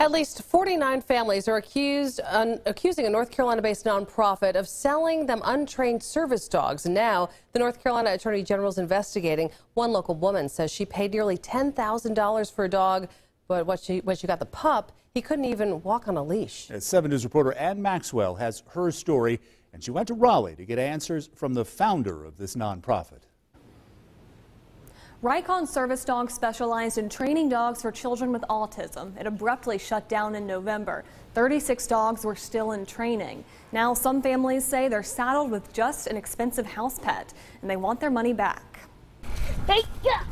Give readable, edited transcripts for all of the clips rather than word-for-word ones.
At least 49 families are accusing a North Carolina-based nonprofit of selling them untrained service dogs. Now, the North Carolina Attorney General is investigating. One local woman says she paid nearly $10,000 for a dog, but when she got the pup, he couldn't even walk on a leash. 7 News reporter Ann Maxwell has her story, and she went to Raleigh to get answers from the founder of this nonprofit. Rycon Service Dogs specialized in training dogs for children with autism. It abruptly shut down in November. 36 dogs were still in training. Now some families say they're saddled with just an expensive house pet and they want their money back.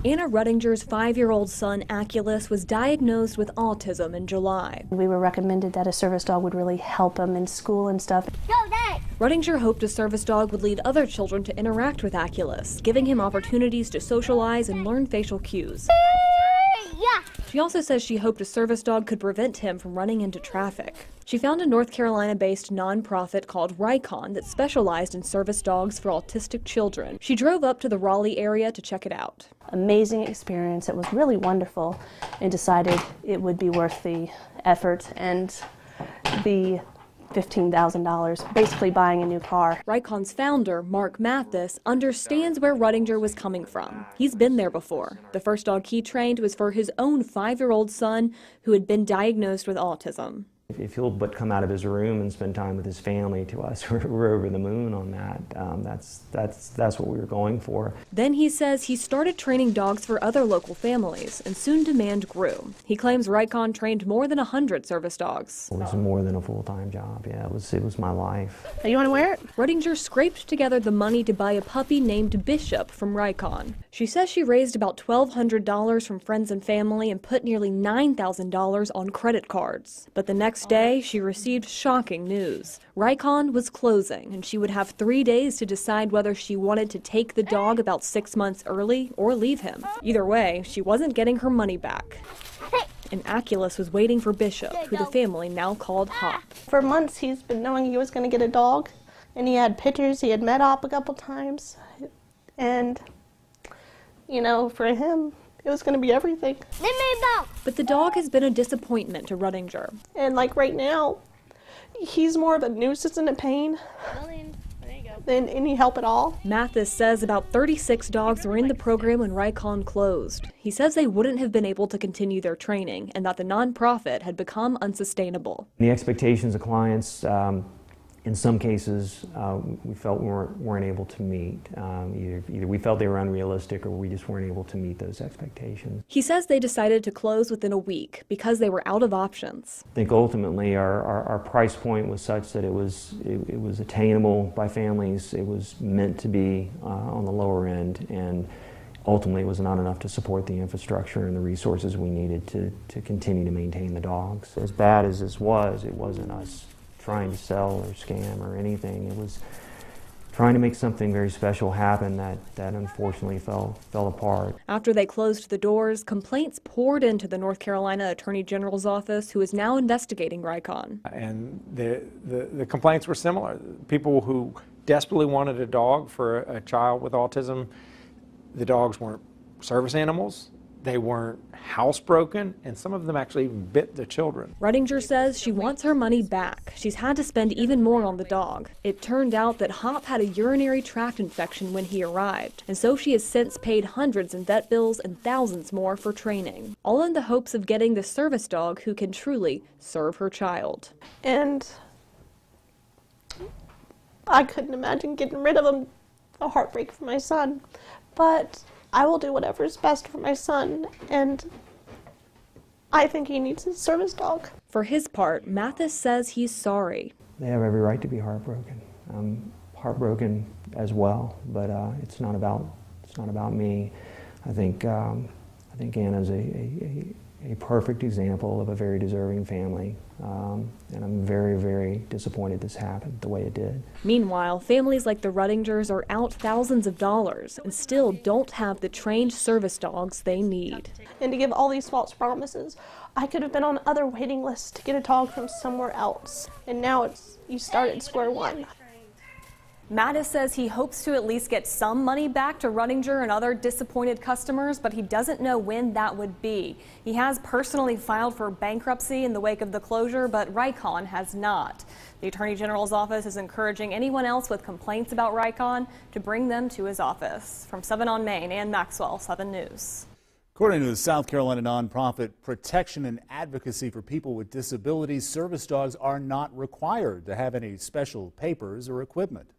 Anna Rudinger's 5-year-old son, Aculus, was diagnosed with autism in July. We were recommended that a service dog would really help him in school and stuff. Rudinger hoped a service dog would lead other children to interact with Aculus, giving him opportunities to socialize and learn facial cues. She also says she hoped a service dog could prevent him from running into traffic. She found a North Carolina-based nonprofit called Rycon that specialized in service dogs for autistic children. She drove up to the Raleigh area to check it out. Amazing experience. It was really wonderful, and decided it would be worth the effort and the $15,000, basically buying a new car. Rycon's founder, Mark Mathis, understands where Rudinger was coming from. He's been there before. The first dog he trained was for his own 5-year-old son who had been diagnosed with autism. If he'll but come out of his room and spend time with his family, to us, we're over the moon on that. That's what we were going for. Then he says he started training dogs for other local families, and soon demand grew. He claims Rycon trained more than 100 service dogs. It was more than a full-time job. Yeah, it was my life. Hey, you want to wear it? Rudinger scraped together the money to buy a puppy named Bishop from Rycon. She says she raised about $1,200 from friends and family and put nearly $9,000 on credit cards. But the next day, she received shocking news. Rycon was closing, and she would have 3 days to decide whether she wanted to take the dog about 6 months early or leave him. Either way, she wasn't getting her money back. And Aculus was waiting for Bishop, who the family now called Hop. For months, he's been knowing he was going to get a dog, and he had pictures. He had met Hop a couple times, and, you know, for him, it was going to be everything. But the dog has been a disappointment to Rudinger. And like right now, he's more of a nuisance and a pain than any help at all. Mathis says about 36 dogs were in the program when Rycon closed. He says they wouldn't have been able to continue their training and that the nonprofit had become unsustainable. The expectations of clients, in some cases, we felt we weren't able to meet. Either we felt they were unrealistic or we just weren't able to meet those expectations. He says they decided to close within a week because they were out of options. I think ultimately our price point was such that it was attainable by families. It was meant to be on the lower end, and ultimately it was not enough to support the infrastructure and the resources we needed to continue to maintain the dogs. As bad as this was, it wasn't us trying to sell or scam or anything. It was trying to make something very special happen that unfortunately fell apart. After they closed the doors, complaints poured into the North Carolina Attorney General's office, who is now investigating Rycon. And the complaints were similar. People who desperately wanted a dog for a child with autism, the dogs weren't service animals. They weren't housebroken, and some of them actually even bit the children. Rudinger says she wants her money back. She's had to spend even more on the dog. It turned out that Hop had a urinary tract infection when he arrived, and so she has since paid hundreds in vet bills and thousands more for training, all in the hopes of getting the service dog who can truly serve her child. And I couldn't imagine getting rid of him. A heartbreak for my son, but I will do whatever is best for my son, and I think he needs a service dog. For his part, Mathis says he's sorry. They have every right to be heartbroken. I'm heartbroken as well, but it's not about me. I think Anna's a perfect example of a very deserving family, and I'm very, very disappointed this happened the way it did. Meanwhile, families like the Rudingers are out thousands of dollars and still don't have the trained service dogs they need. And to give all these false promises, I could have been on other waiting lists to get a dog from somewhere else, and now you start at square one. Mattis says he hopes to at least get some money back to Runninger and other disappointed customers, but he doesn't know when that would be. He has personally filed for bankruptcy in the wake of the closure, but Rycon has not. The Attorney General's office is encouraging anyone else with complaints about Rycon to bring them to his office. From 7 on Main, Ann Maxwell, 7 News. According to the South Carolina nonprofit Protection and Advocacy for People with Disabilities, service dogs are not required to have any special papers or equipment.